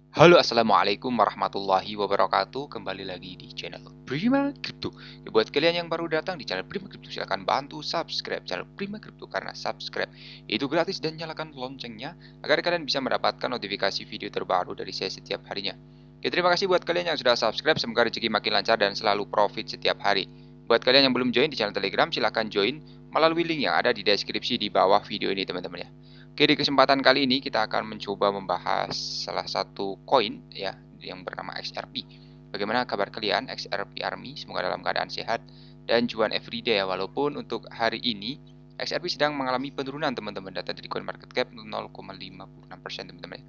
Halo, assalamualaikum warahmatullahi wabarakatuh. Kembali lagi di channel Prima Crypto. Ya, buat kalian yang baru datang di channel Prima Crypto, silahkan bantu subscribe channel Prima Crypto karena subscribe itu gratis dan nyalakan loncengnya agar kalian bisa mendapatkan notifikasi video terbaru dari saya setiap harinya. Ya, terima kasih buat kalian yang sudah subscribe. Semoga rezeki makin lancar dan selalu profit setiap hari. Buat kalian yang belum join di channel Telegram, silahkan join melalui link yang ada di deskripsi di bawah video ini, teman-teman ya. Oke, di kesempatan kali ini kita akan mencoba membahas salah satu koin ya yang bernama XRP. Bagaimana kabar kalian XRP Army? Semoga dalam keadaan sehat dan cuan everyday ya. Walaupun untuk hari ini XRP sedang mengalami penurunan, teman-teman. Data dari CoinMarketCap 0,56% teman-teman.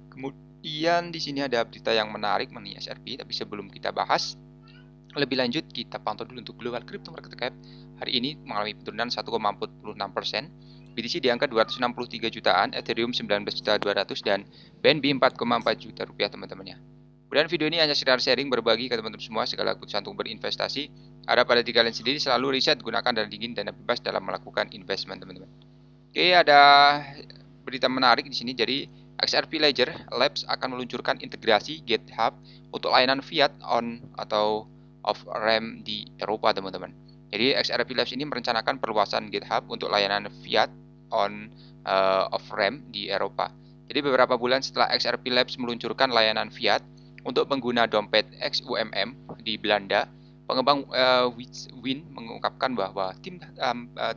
Kemudian di sini ada berita yang menarik mengenai XRP, tapi sebelum kita bahas lebih lanjut, kita pantau dulu untuk global crypto market cap. Hari ini mengalami penurunan 1,46%. BTC di angka 263 jutaan, Ethereum 19.200 dan BNB 4,4 juta rupiah, teman-teman ya. Kemudian video ini hanya sekedar sharing berbagi ke teman-teman semua, segala keputusan untuk berinvestasi ada pada diri kalian sendiri. Selalu riset, gunakan dana dingin dan bebas dalam melakukan investment, teman-teman. Oke, ada berita menarik di sini. Jadi XRP Ledger Labs akan meluncurkan integrasi GitHub untuk layanan fiat on atau off ramp di Eropa, teman-teman. Jadi XRP Labs ini merencanakan perluasan GitHub untuk layanan fiat on off ramp di Eropa. Jadi beberapa bulan setelah XRP Labs meluncurkan layanan fiat untuk pengguna dompet XUMM di Belanda, pengembang Win mengungkapkan bahwa tim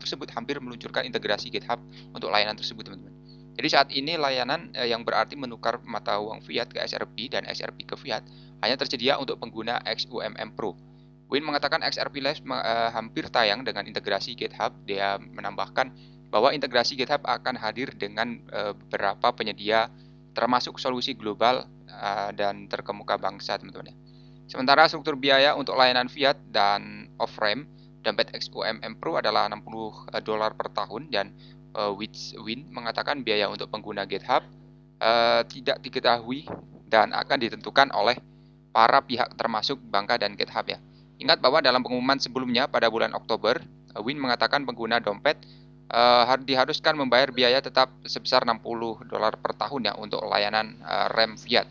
tersebut hampir meluncurkan integrasi GitHub untuk layanan tersebut, teman-teman. Jadi saat ini layanan yang berarti menukar mata uang fiat ke XRP dan XRP ke fiat hanya tersedia untuk pengguna XUMM Pro. Win mengatakan XRP Labs hampir tayang dengan integrasi GitHub. Dia menambahkan bahwa integrasi GitHub akan hadir dengan beberapa penyedia termasuk solusi global dan terkemuka bangsa, teman-teman. Sementara struktur biaya untuk layanan fiat dan off-ramp dompet XUMM Pro adalah $60 per tahun, dan Win mengatakan biaya untuk pengguna GitHub tidak diketahui dan akan ditentukan oleh para pihak termasuk Bangka dan GitHub ya. Ingat bahwa dalam pengumuman sebelumnya pada bulan Oktober, Win mengatakan pengguna dompet diharuskan membayar biaya tetap sebesar $60 per tahun ya untuk layanan RAM fiat.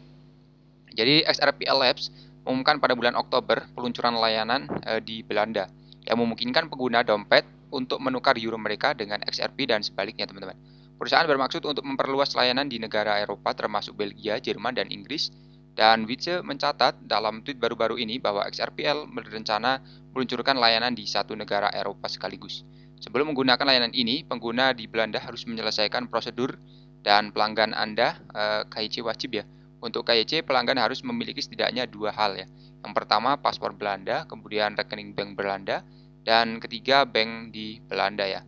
Jadi XRP Labs mengumumkan pada bulan Oktober peluncuran layanan di Belanda yang memungkinkan pengguna dompet untuk menukar euro mereka dengan XRP dan sebaliknya, teman-teman. Perusahaan bermaksud untuk memperluas layanan di negara Eropa termasuk Belgia, Jerman, dan Inggris. Dan Wietse mencatat dalam tweet baru-baru ini bahwa XRPL berencana meluncurkan layanan di satu negara Eropa sekaligus. Sebelum menggunakan layanan ini, pengguna di Belanda harus menyelesaikan prosedur dan pelanggan Anda KYC wajib ya. Untuk KYC, pelanggan harus memiliki setidaknya dua hal ya. Yang pertama, paspor Belanda, kemudian rekening bank Belanda, dan ketiga, bank di Belanda ya.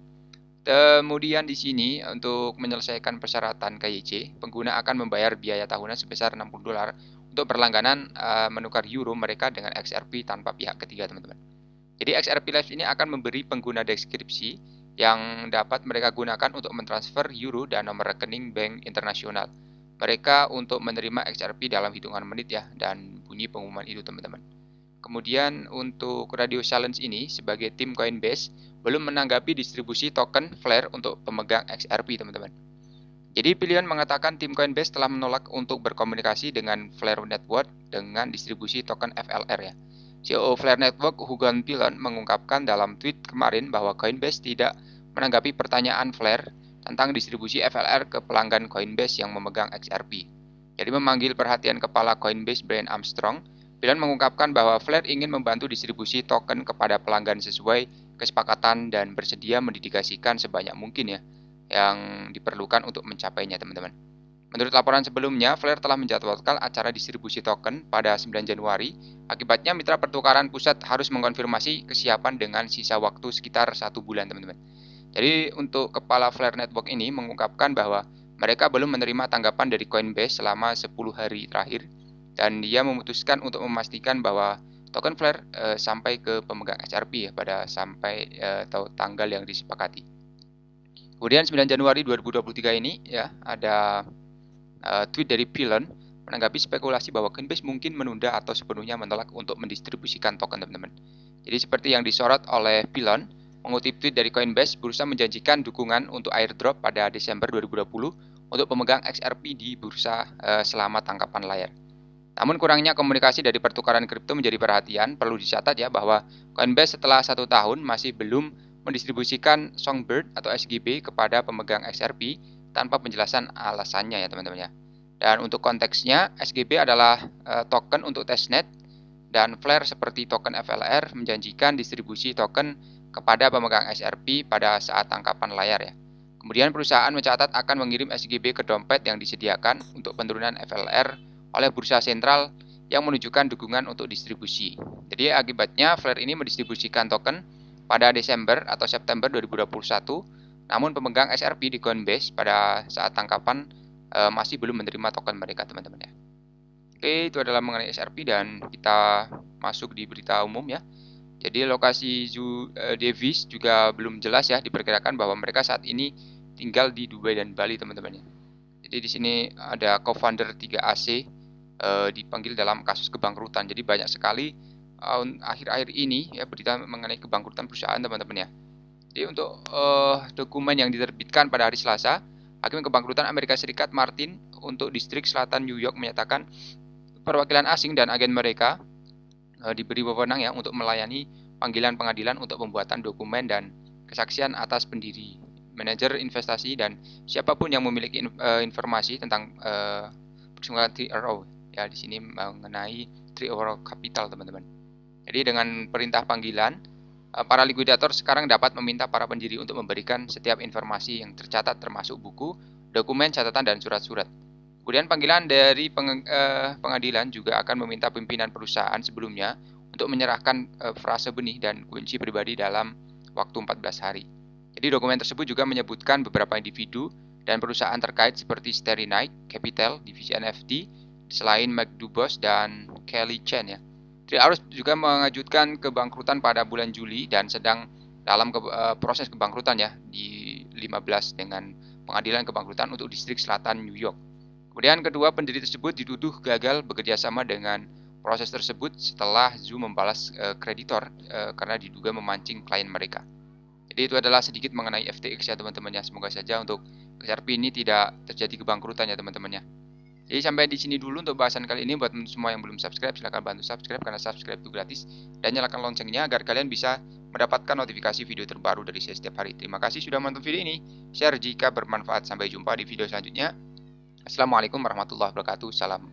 Kemudian di sini untuk menyelesaikan persyaratan KYC, pengguna akan membayar biaya tahunan sebesar $60 untuk berlangganan menukar euro mereka dengan XRP tanpa pihak ketiga, teman-teman. Jadi XRP Labs ini akan memberi pengguna deskripsi yang dapat mereka gunakan untuk mentransfer euro dan nomor rekening bank internasional mereka untuk menerima XRP dalam hitungan menit ya, dan bunyi pengumuman itu, teman-teman. Kemudian untuk Radio Challenge ini sebagai tim Coinbase belum menanggapi distribusi token Flare untuk pemegang XRP, teman-teman. Jadi pilihan mengatakan tim Coinbase telah menolak untuk berkomunikasi dengan Flare Network dengan distribusi token FLR ya. CEO Flare Network Hugon Pilon mengungkapkan dalam tweet kemarin bahwa Coinbase tidak menanggapi pertanyaan Flare tentang distribusi FLR ke pelanggan Coinbase yang memegang XRP. Jadi memanggil perhatian kepala Coinbase Brian Armstrong, Pilon mengungkapkan bahwa Flare ingin membantu distribusi token kepada pelanggan sesuai kesepakatan dan bersedia mendedikasikan sebanyak mungkin ya yang diperlukan untuk mencapainya, teman-teman. Menurut laporan sebelumnya, Flare telah menjadwalkan acara distribusi token pada 9 Januari. Akibatnya, mitra pertukaran pusat harus mengkonfirmasi kesiapan dengan sisa waktu sekitar 1 bulan, teman-teman. Jadi, untuk kepala Flare Network ini mengungkapkan bahwa mereka belum menerima tanggapan dari Coinbase selama 10 hari terakhir, dan dia memutuskan untuk memastikan bahwa token Flare sampai ke pemegang XRP ya pada sampai tanggal yang disepakati. Kemudian 9 Januari 2023 ini ya ada tweet dari Pilon menanggapi spekulasi bahwa Coinbase mungkin menunda atau sepenuhnya menolak untuk mendistribusikan token, teman-teman. Jadi seperti yang disorot oleh Pilon, mengutip tweet dari Coinbase, berusaha menjanjikan dukungan untuk airdrop pada Desember 2020 untuk pemegang XRP di bursa selama tangkapan layar. Namun kurangnya komunikasi dari pertukaran kripto menjadi perhatian. Perlu dicatat ya bahwa Coinbase setelah 1 tahun masih belum mendistribusikan Songbird atau SGB kepada pemegang XRP tanpa penjelasan alasannya ya teman-teman ya. Dan untuk konteksnya, SGB adalah token untuk testnet dan Flare seperti token FLR menjanjikan distribusi token kepada pemegang XRP pada saat tangkapan layar ya. Kemudian perusahaan mencatat akan mengirim SGB ke dompet yang disediakan untuk penurunan FLR oleh bursa sentral yang menunjukkan dukungan untuk distribusi. Jadi akibatnya Flare ini mendistribusikan token pada Desember atau September 2021, namun pemegang XRP di Coinbase pada saat tangkapan masih belum menerima token mereka teman-teman ya. Oke, itu adalah mengenai XRP dan kita masuk di berita umum ya. Jadi lokasi Davis juga belum jelas ya, diperkirakan bahwa mereka saat ini tinggal di Dubai dan Bali teman-teman ya. Jadi di sini ada co-founder 3AC dipanggil dalam kasus kebangkrutan. Jadi banyak sekali akhir-akhir ini ya berita mengenai kebangkrutan perusahaan teman-teman ya. Jadi untuk dokumen yang diterbitkan pada hari Selasa, Hakim Kebangkrutan Amerika Serikat Martin untuk Distrik Selatan New York menyatakan perwakilan asing dan agen mereka diberi wewenang ya untuk melayani panggilan pengadilan untuk pembuatan dokumen dan kesaksian atas pendiri, manajer investasi dan siapapun yang memiliki informasi tentang persoalan 3RO ya di sini mengenai 3RO Capital teman-teman. Jadi dengan perintah panggilan, para likuidator sekarang dapat meminta para pendiri untuk memberikan setiap informasi yang tercatat termasuk buku, dokumen, catatan dan surat-surat. Kemudian panggilan dari pengadilan juga akan meminta pimpinan perusahaan sebelumnya untuk menyerahkan frase benih dan kunci pribadi dalam waktu 14 hari. Jadi dokumen tersebut juga menyebutkan beberapa individu dan perusahaan terkait seperti Starry Night Capital, divisi NFT, selain Mike Dubos dan Kelly Chen ya. 3RO juga mengajutkan kebangkrutan pada bulan Juli dan sedang dalam proses kebangkrutan ya di 15 dengan pengadilan kebangkrutan untuk distrik selatan New York. Kemudian kedua pendiri tersebut dituduh gagal bekerja sama dengan proses tersebut setelah Zoo membalas kreditor karena diduga memancing klien mereka. Jadi itu adalah sedikit mengenai FTX ya teman-teman ya. Semoga saja untuk XRP ini tidak terjadi kebangkrutan ya teman-teman ya. Jadi sampai di sini dulu untuk bahasan kali ini. Buat semua yang belum subscribe, silahkan bantu subscribe karena subscribe itu gratis. Dan nyalakan loncengnya agar kalian bisa mendapatkan notifikasi video terbaru dari saya setiap hari. Terima kasih sudah menonton video ini. Share jika bermanfaat. Sampai jumpa di video selanjutnya. Assalamualaikum warahmatullahi wabarakatuh. Salam.